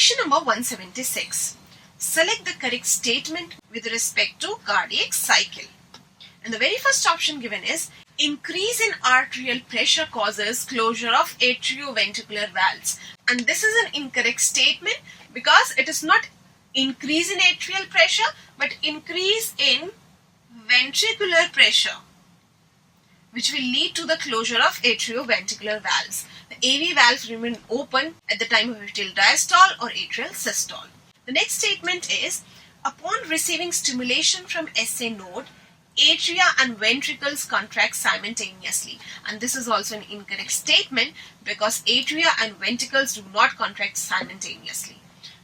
Question number 176. Select the correct statement with respect to cardiac cycle. And the very first option given is increase in arterial pressure causes closure of atrioventricular valves. And this is an incorrect statement because it is not increase in atrial pressure but increase in ventricular pressure, which will lead to the closure of atrioventricular valves. The AV valves remain open at the time of atrial diastole or atrial systole. The next statement is, upon receiving stimulation from SA node, atria and ventricles contract simultaneously. And this is also an incorrect statement because atria and ventricles do not contract simultaneously.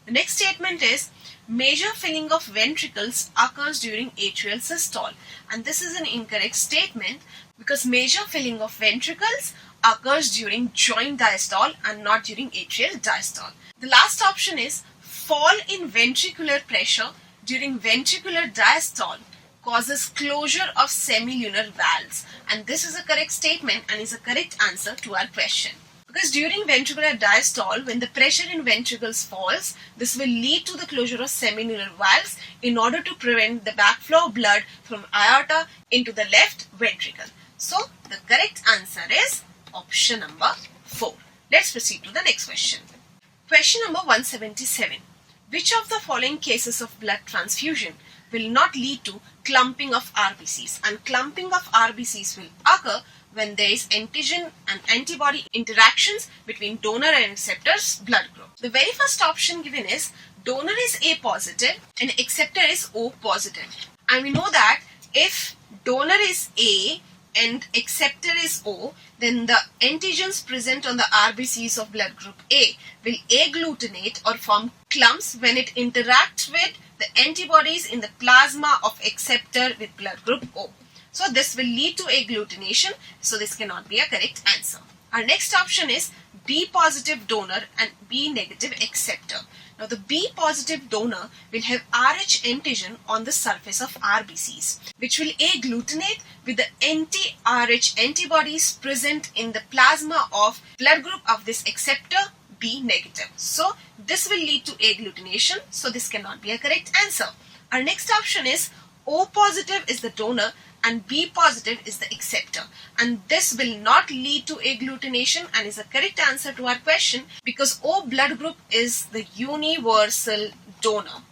The next statement is, major filling of ventricles occurs during atrial systole. And this is an incorrect statement because major filling of ventricles occurs during joint diastole and not during atrial diastole. The last option is, fall in ventricular pressure during ventricular diastole causes closure of semilunar valves. And this is a correct statement and is a correct answer to our question. Because during ventricular diastole, when the pressure in ventricles falls, this will lead to the closure of semilunar valves in order to prevent the backflow of blood from aorta into the left ventricle. So, the correct answer is option number 4. Let's proceed to the next question. Question number 177. Which of the following cases of blood transfusion will not lead to clumping of RBCs? And clumping of RBCs will occur when there is antigen and antibody interactions between donor and receptor's blood group. The very first option given is donor is A positive and acceptor is O positive. And we know that if donor is A and acceptor is O, then the antigens present on the RBCs of blood group A will agglutinate or form clumps when it interacts with the antibodies in the plasma of acceptor with blood group O. So this will lead to agglutination, so this cannot be a correct answer. Our next option is B positive donor and B negative acceptor. Now the B positive donor will have Rh antigen on the surface of RBCs, which will agglutinate with the anti-Rh antibodies present in the plasma of blood group of this acceptor B negative. So this will lead to agglutination, so this cannot be a correct answer. Our next option is O positive is the donor and B positive is the acceptor, and this will not lead to agglutination and is a correct answer to our question because O blood group is the universal donor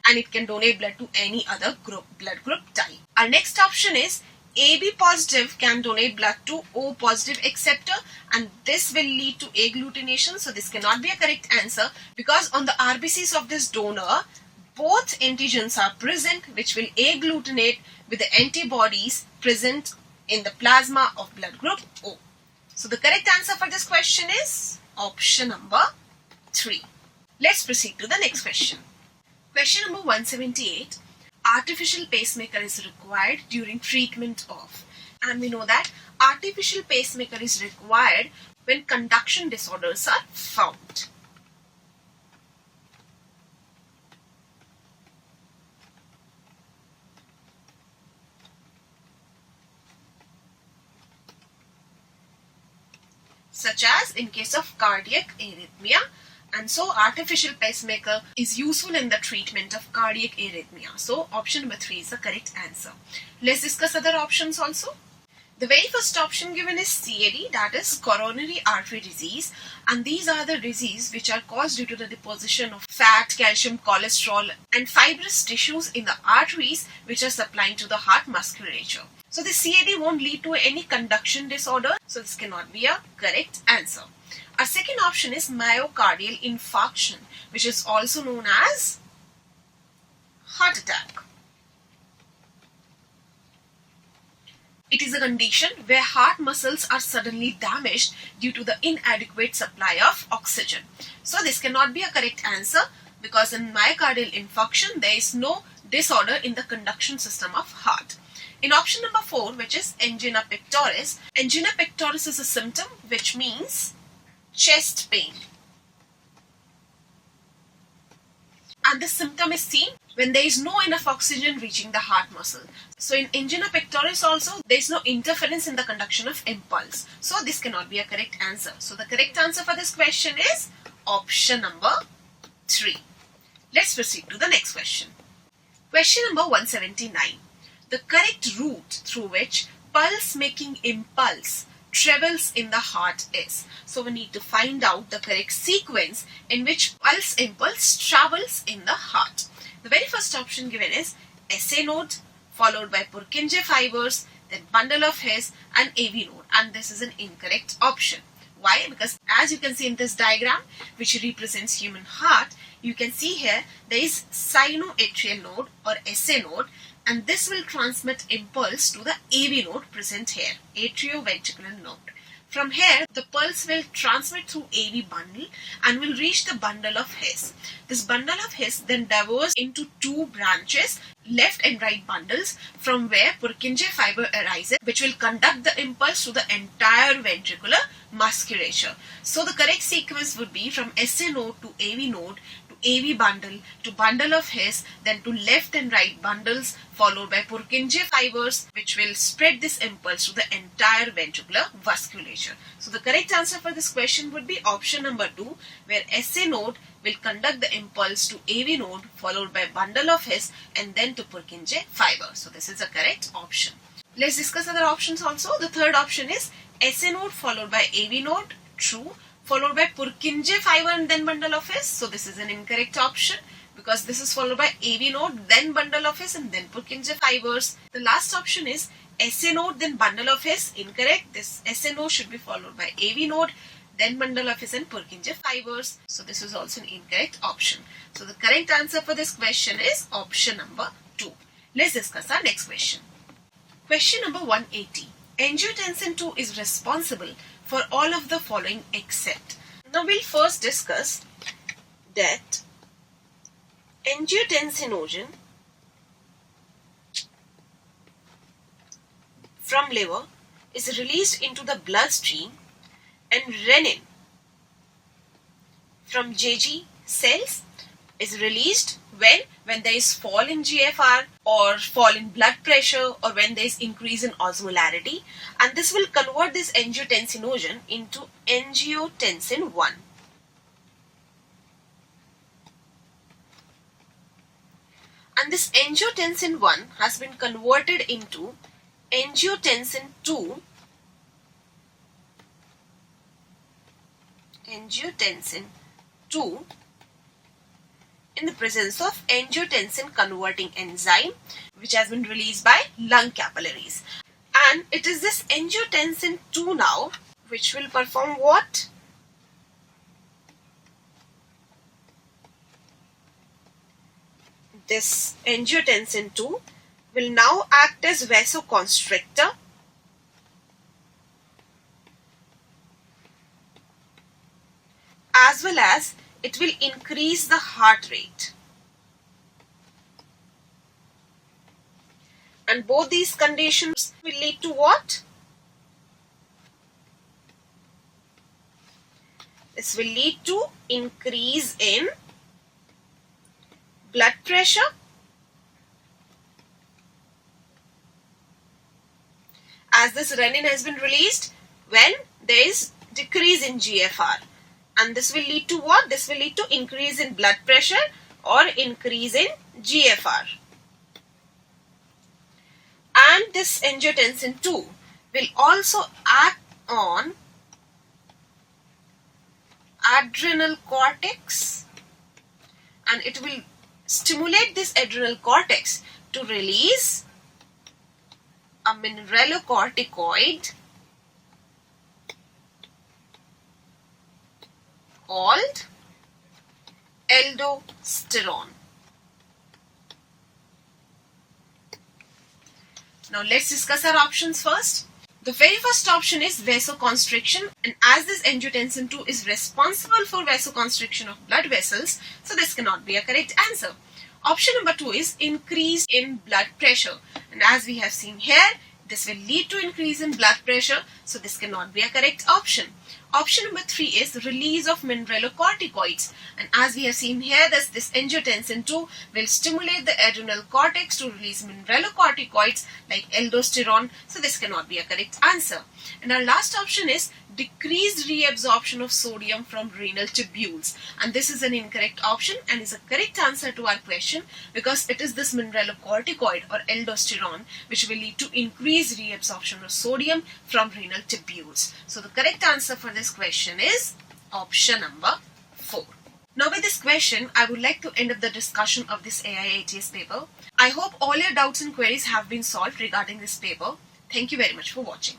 and it can donate blood to any other blood group type. Our next option is AB positive can donate blood to O positive acceptor, and this will lead to agglutination, so this cannot be a correct answer because on the RBCs of this donor both antigens are present which will agglutinate with the antibodies present in the plasma of blood group O. So the correct answer for this question is option number 3. Let's proceed to the next question. Question number 178. Artificial pacemaker is required during treatment of, and we know that artificial pacemaker is required when conduction disorders are found. Such as in case of cardiac arrhythmia, and so artificial pacemaker is useful in the treatment of cardiac arrhythmia. So option number 3 is the correct answer. Let's discuss other options also. The very first option given is CAD, that is coronary artery disease, and these are the diseases which are caused due to the deposition of fat, calcium, cholesterol and fibrous tissues in the arteries which are supplying to the heart musculature. So the CAD won't lead to any conduction disorder, so this cannot be a correct answer. Our second option is myocardial infarction, which is also known as heart attack. It is a condition where heart muscles are suddenly damaged due to the inadequate supply of oxygen. So this cannot be a correct answer because in myocardial infarction there is no disorder in the conduction system of heart. In option number 4, which is angina pectoris is a symptom which means chest pain. And this symptom is seen when there is no enough oxygen reaching the heart muscle. So in angina pectoris also, there is no interference in the conduction of impulse. So this cannot be a correct answer. So the correct answer for this question is option number 3. Let's proceed to the next question. Question number 179. The correct route through which pulse-making impulse travels in the heart is. So we need to find out the correct sequence in which pulse impulse travels in the heart. The very first option given is SA node followed by Purkinje fibers, then bundle of His and AV node, and this is an incorrect option. Why? Because as you can see in this diagram which represents human heart, you can see here there is sinoatrial node or SA node, and this will transmit impulse to the AV node present here, atrioventricular node. From here, the pulse will transmit through AV bundle and will reach the bundle of His. This bundle of His then diverges into two branches, left and right bundles, from where Purkinje fiber arises, which will conduct the impulse to the entire ventricular musculature. So the correct sequence would be from SA node to AV node, AV bundle to bundle of His, then to left and right bundles, followed by Purkinje fibers, which will spread this impulse to the entire ventricular vasculature. So the correct answer for this question would be option number 2, where SA node will conduct the impulse to AV node, followed by bundle of His, and then to Purkinje fiber. So this is a correct option. Let's discuss other options also. The third option is SA node followed by AV node, true, followed by Purkinje fiber and then bundle of His. So this is an incorrect option because this is followed by AV node, then bundle of His and then Purkinje fibers. The last option is SA node, then bundle of His. Incorrect. This SA node should be followed by AV node, then bundle of His and Purkinje fibers. So this is also an incorrect option. So the correct answer for this question is option number 2. Let's discuss our next question. Question number 180. Angiotensin II is responsible for all of the following except. Now we'll first discuss that angiotensinogen from liver is released into the bloodstream, and renin from JG cells is released when there is fall in GFR or fall in blood pressure or when there is increase in osmolarity, and this will convert this angiotensinogen into angiotensin 1. And this angiotensin 1 has been converted into angiotensin 2, in the presence of angiotensin converting enzyme, which has been released by lung capillaries. And it is this angiotensin 2 now which will perform what? This angiotensin 2 will now act as vasoconstrictor as well as it will increase the heart rate. And both these conditions will lead to what? This will lead to increase in blood pressure as this renin has been released when there is decrease in GFR. And this will lead to what? This will lead to increase in blood pressure or increase in GFR. And this angiotensin 2 will also act on adrenal cortex, and it will stimulate this adrenal cortex to release a mineralocorticoid called aldosterone. Now let's discuss our options first. The very first option is vasoconstriction, and as this angiotensin 2 is responsible for vasoconstriction of blood vessels, so this cannot be a correct answer. Option number 2 is increase in blood pressure, and as we have seen here, this will lead to increase in blood pressure, so this cannot be a correct option. Option number 3 is release of mineralocorticoids, and as we have seen here, this angiotensin 2 will stimulate the adrenal cortex to release mineralocorticoids like aldosterone, so this cannot be a correct answer. And our last option is decreased reabsorption of sodium from renal tubules. And this is an incorrect option and is a correct answer to our question, because it is this mineralocorticoid or aldosterone which will lead to increased reabsorption of sodium from renal tubules. So the correct answer for this question is option number 4. Now with this question, I would like to end up the discussion of this AIATS paper. I hope all your doubts and queries have been solved regarding this paper. Thank you very much for watching.